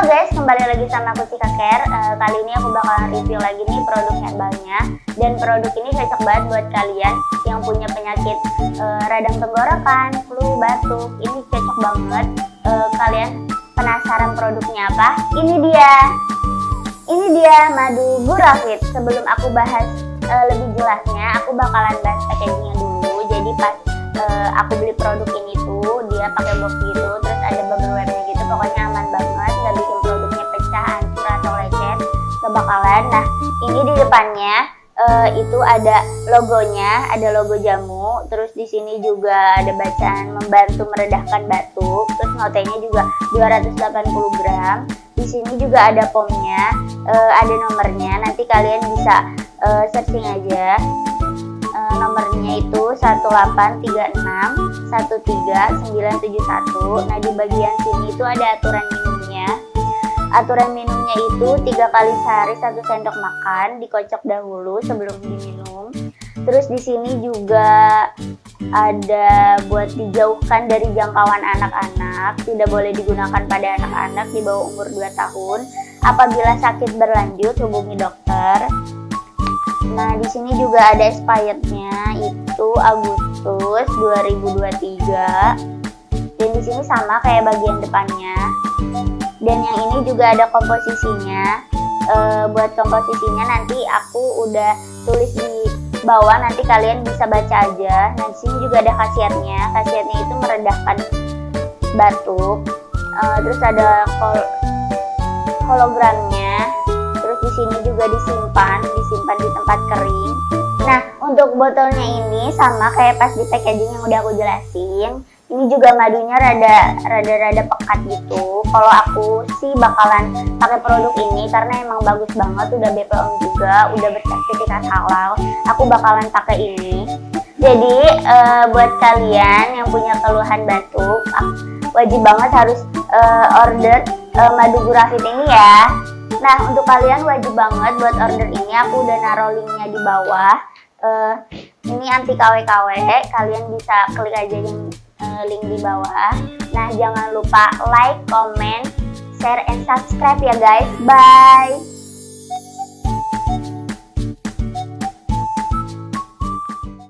guys, kembali lagi sama aku Cika Care. Kali ini aku bakalan review lagi nih produk herbalnya. Dan produk ini cocok banget buat kalian yang punya penyakit radang tenggorokan, flu, batuk. Ini cocok banget. Kalian penasaran produknya apa? Ini dia madu Gurafit. Sebelum aku bahas lebih jelasnya, aku bakalan bahas packagingnya dulu. Jadi pas aku beli produk ini tuh dia pakai box gitu, terus ada bubble wrapnya gitu. Pokoknya aman banget, nggak bikin produknya pecah, hancur atau lecet, nggak bakalan. Nah, ini di depannya itu ada logonya, ada logo jamu. Terus di sini juga ada bacaan membantu meredahkan batuk. Terus notenya juga 280 gram. Di sini juga ada pomnya, ada nomornya. Nanti kalian bisa searching aja. Nomornya itu 183613971. Nah, di bagian sini itu ada aturan minumnya. Aturan minumnya itu 3 kali sehari 1 sendok makan, dikocok dahulu sebelum diminum. Terus di sini juga ada buat dijauhkan dari jangkauan anak-anak, tidak boleh digunakan pada anak-anak di bawah umur 2 tahun. Apabila sakit berlanjut, hubungi dokter. Nah, di sini juga ada expirednya, itu Agustus 2023. Dan di sini sama kayak bagian depannya. Dan yang ini juga ada komposisinya. Buat komposisinya nanti aku udah tulis di bawah, nanti kalian bisa baca aja. Nah, di sini juga ada khasiatnya. Khasiatnya itu meredahkan batuk. Terus ada hologramnya. Terus di sini juga disimpan di tempat kering. Nah, untuk botolnya ini sama kayak pas di packaging yang udah aku jelasin. Ini juga madunya rada pekat gitu. Kalau aku sih bakalan pakai produk ini karena emang bagus banget, udah BPOM juga, udah bersertifikat halal. Aku bakalan pakai ini. Jadi buat kalian yang punya keluhan batuk, wajib banget harus order madu Gurafit ini ya. Nah, untuk kalian wajib banget buat order ini, aku udah naruh linknya di bawah. Ini anti KW-KW, kalian bisa klik aja yang link di bawah. Nah, jangan lupa like, comment, share, and subscribe ya guys. Bye!